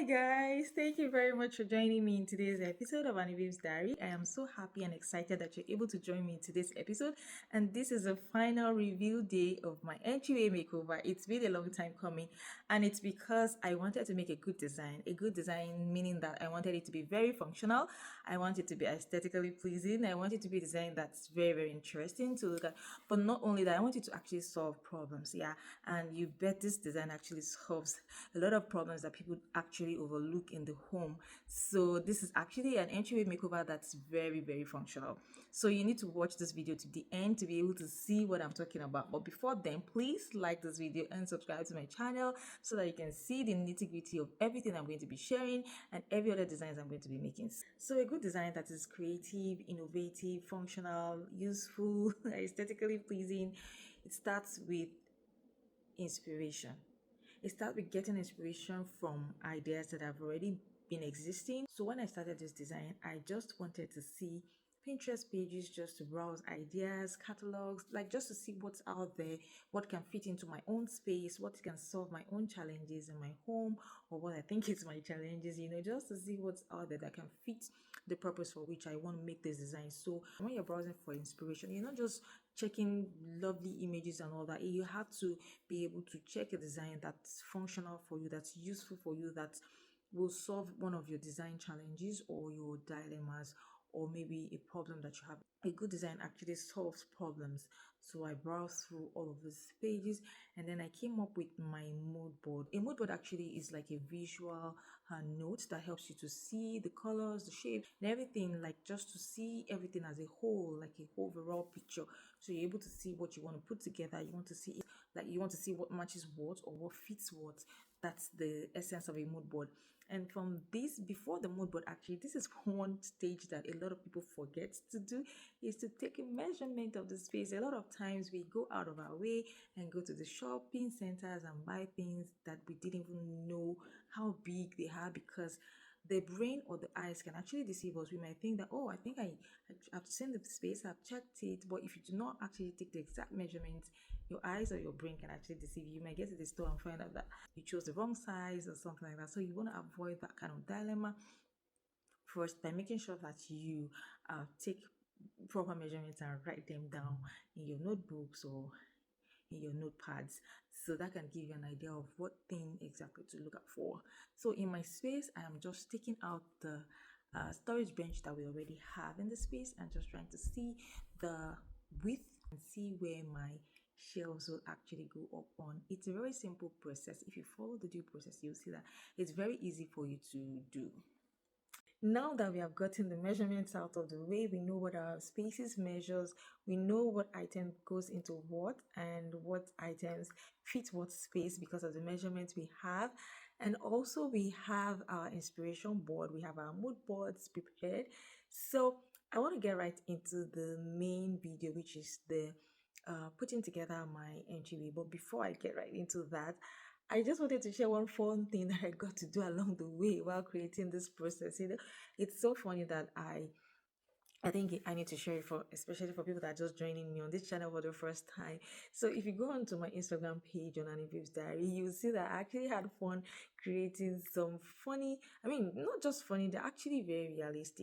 guys, thank you very much for joining me in today's episode of Anivive's Diary. I am so happy and excited that you're able to join me in today's episode, and this is the final review day of my entryway makeover. It's been a long time coming, and it's because I wanted to make a good design. A good design meaning that I wanted it to be very functional, I want it to be aesthetically pleasing, I want it to be a design that's very, very interesting to look at. But not only that, I want it to actually solve problems. Yeah, and you bet this design actually solves a lot of problems that people actually overlook in the home. So this is actually an entryway makeover that's very, very functional. So you need to watch this video to the end to be able to see what I'm talking about. But before then, please like this video and subscribe to my channel so that you can see the nitty-gritty of everything I'm going to be sharing and every other designs I'm going to be making. So a good design that is creative, innovative, functional, useful, aesthetically pleasing, it starts with inspiration. It starts with getting inspiration from ideas that have already been existing. So when I started this design, I just wanted to see Pinterest pages just to browse ideas, catalogs, like just to see what's out there, what can fit into my own space, what can solve my own challenges in my home, or what I think is my challenges, just to see what's out there that can fit the purpose for which I want to make this design. So when you're browsing for inspiration, you're not just checking lovely images and all that. You have to be able to check a design that's functional for you, that's useful for you, that will solve one of your design challenges or your dilemmas, or maybe a problem that you have. A good design actually solves problems. So I browsed through all of these pages and then I came up with my mood board. A mood board actually is like a visual note that helps you to see the colors, the shapes, and everything, like just to see everything as a whole, like a overall picture. So you're able to see what you want to put together. You want to see what matches what or what fits what. That's the essence of a mood board. And from this, before the mood board, actually, this is one stage that a lot of people forget to do, is to take a measurement of the space. A lot of times we go out of our way and go to the shopping centers and buy things that we didn't even know how big they are, because the brain or the eyes can actually deceive us. We might think that, oh, I think I've seen the space, I've checked it, but if you do not actually take the exact measurements, your eyes or your brain can actually deceive you. You might get to the store and find out that you chose the wrong size or something like that. So you want to avoid that kind of dilemma first by making sure that you take proper measurements and write them down in your notebooks or in your notepads, so that can give you an idea of what thing exactly to look out for. So in my space, I am just taking out the storage bench that we already have in the space and just trying to see the width and see where my shelves will actually go up on. It's a very simple process. If you follow the due process, you'll see that it's very easy for you to do. Now that we have gotten the measurements out of the way, we know what our spaces measures, we know what item goes into what and what items fit what space because of the measurements we have. And also we have our inspiration board, we have our mood boards prepared. So I want to get right into the main video, which is the putting together my entryway. But before I get right into that, I just wanted to share one fun thing that I got to do along the way while creating this process. It's so funny that I think I need to share it for, especially for people that are just joining me on this channel for the first time. So if you go onto my Instagram page on Anivive's Diary, you'll see that I actually had fun creating some funny, not just funny, they're actually very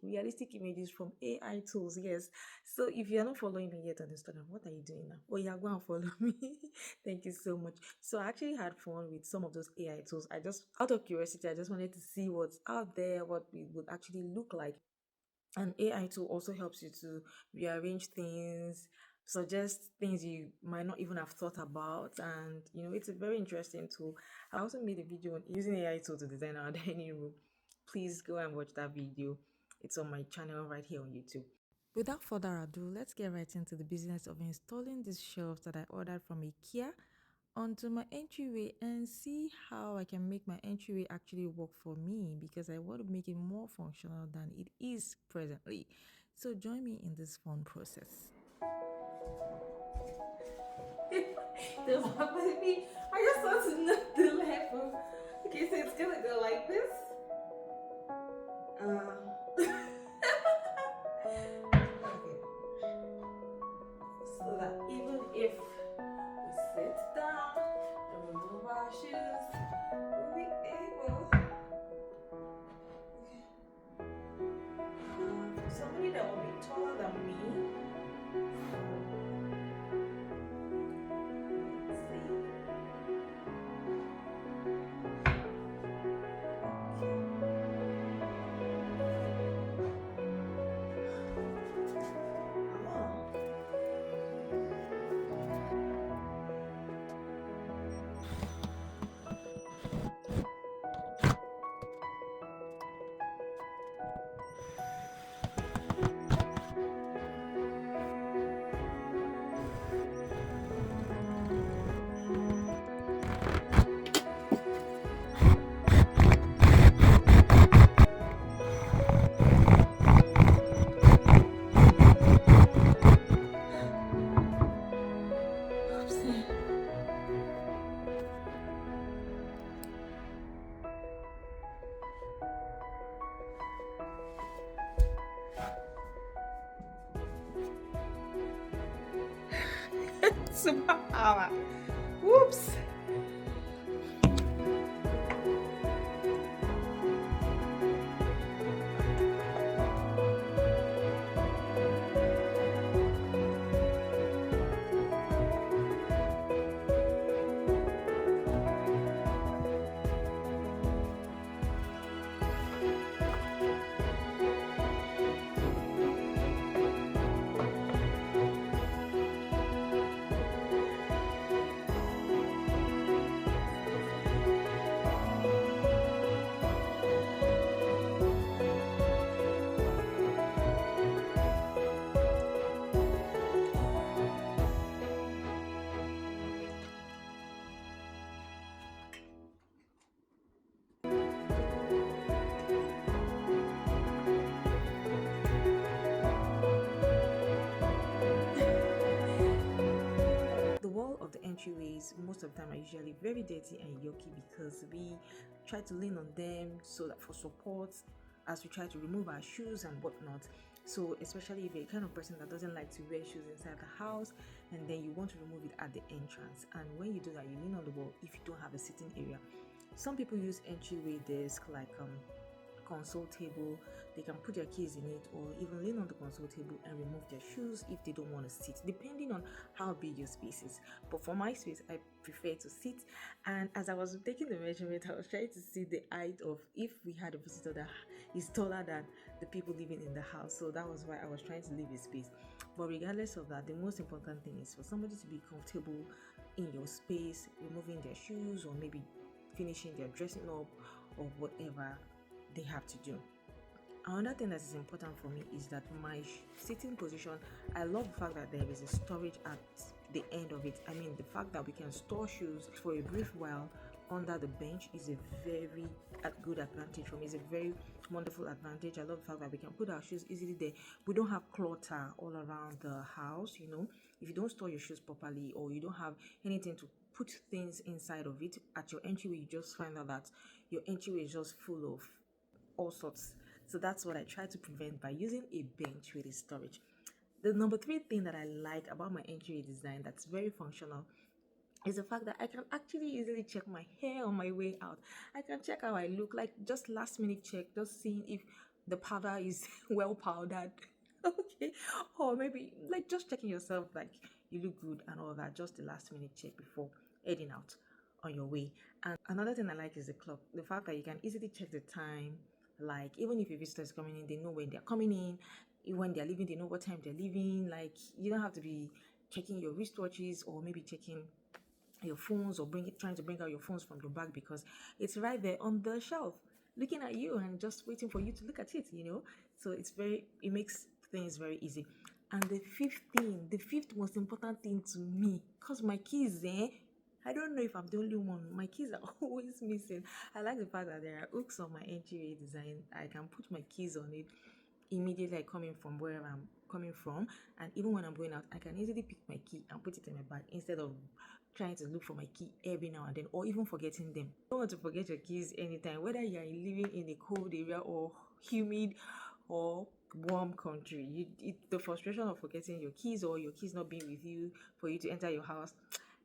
realistic images from AI tools. Yes. So if you're not following me yet on Instagram, what are you doing now? Oh yeah, go and follow me. Thank you so much. So I actually had fun with some of those AI tools. I just, out of curiosity, I just wanted to see what's out there, what it would actually look like. And AI tool also helps you to rearrange things, suggest things you might not even have thought about. And it's a very interesting tool. I also made a video on using AI tool to design our dining room. Please go and watch that video. It's on my channel right here on YouTube. Without further ado, let's get right into the business of installing these shelves that I ordered from IKEA onto my entryway and see how I can make my entryway actually work for me, because I want to make it more functional than it is presently. So join me in this fun process. There's me. I just want to know the level. Okay, so it's gonna go like this. Okay. So that even if we sit down and remove our shoes, we'll be able somebody that will be taller than me. Let's see. Oh. Oopsie. Superpower. Whoops. The wall of the entryways most of the time are usually very dirty and yucky because we try to lean on them so that for support as we try to remove our shoes and whatnot. So especially if you're the kind of person that doesn't like to wear shoes inside the house and then you want to remove it at the entrance, and when you do that you lean on the wall if you don't have a sitting area. Some people use entryway desk like console table. They can put their keys in it or even lean on the console table and remove their shoes if they don't want to sit, depending on how big your space is. But for my space, I prefer to sit. And as I was taking the measurement, I was trying to see the height of if we had a visitor that is taller than the people living in the house. So that was why I was trying to leave a space. But regardless of that, the most important thing is for somebody to be comfortable in your space, removing their shoes or maybe finishing their dressing up or whatever they have to do. Another thing that is important for me is that my sitting position, I love the fact that there is a storage at the end of it. I mean, the fact that we can store shoes for a brief while under the bench is a very good advantage for me. It's a very wonderful advantage. I love the fact that we can put our shoes easily there. We don't have clutter all around the house, you know. If you don't store your shoes properly or you don't have anything to put things inside of it at your entryway, you just find out that your entryway is just full of all sorts. So that's what I try to prevent by using a bench with a storage. The number three thing that I like about my entry design that's very functional is the fact that I can actually easily check my hair on my way out. I can check how I look, like just last minute check, just seeing if the powder is well powdered. Okay. Or maybe like just checking yourself like you look good and all that, just the last minute check before heading out on your way. And another thing I like is the clock. The fact that you can easily check the time, like even if a visitor is coming in, they know when they're coming in. When they're leaving, they know what time they're leaving. Like you don't have to be checking your wristwatches or maybe checking your phones or trying to bring out your phones from your bag because it's right there on the shelf looking at you and just waiting for you to look at it, you know. So it makes things very easy. And the fifth most important thing to me, because my keys, I don't know if I'm the only one. My keys are always missing. I like the fact that there are hooks on my interior design. I can put my keys on it immediately coming from wherever I'm coming from. And even when I'm going out, I can easily pick my key and put it in my bag instead of trying to look for my key every now and then or even forgetting them. You don't want to forget your keys anytime, whether you are living in a cold area or humid or warm country. The frustration of forgetting your keys or your keys not being with you for you to enter your house,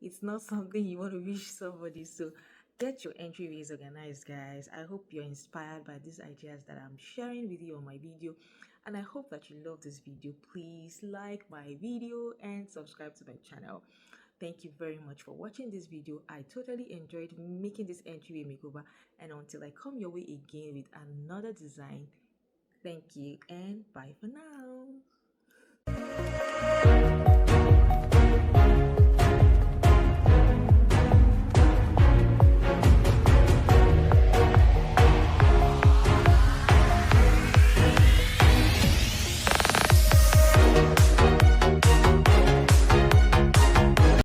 it's not something you want to wish somebody. So get your entryways organized, guys. I hope you're inspired by these ideas that I'm sharing with you on my video. and I hope that you love this video. Please like my video and subscribe to my channel. Thank you very much for watching this video. I totally enjoyed making this entryway makeover, and until I come your way again with another design, thank you and bye for now.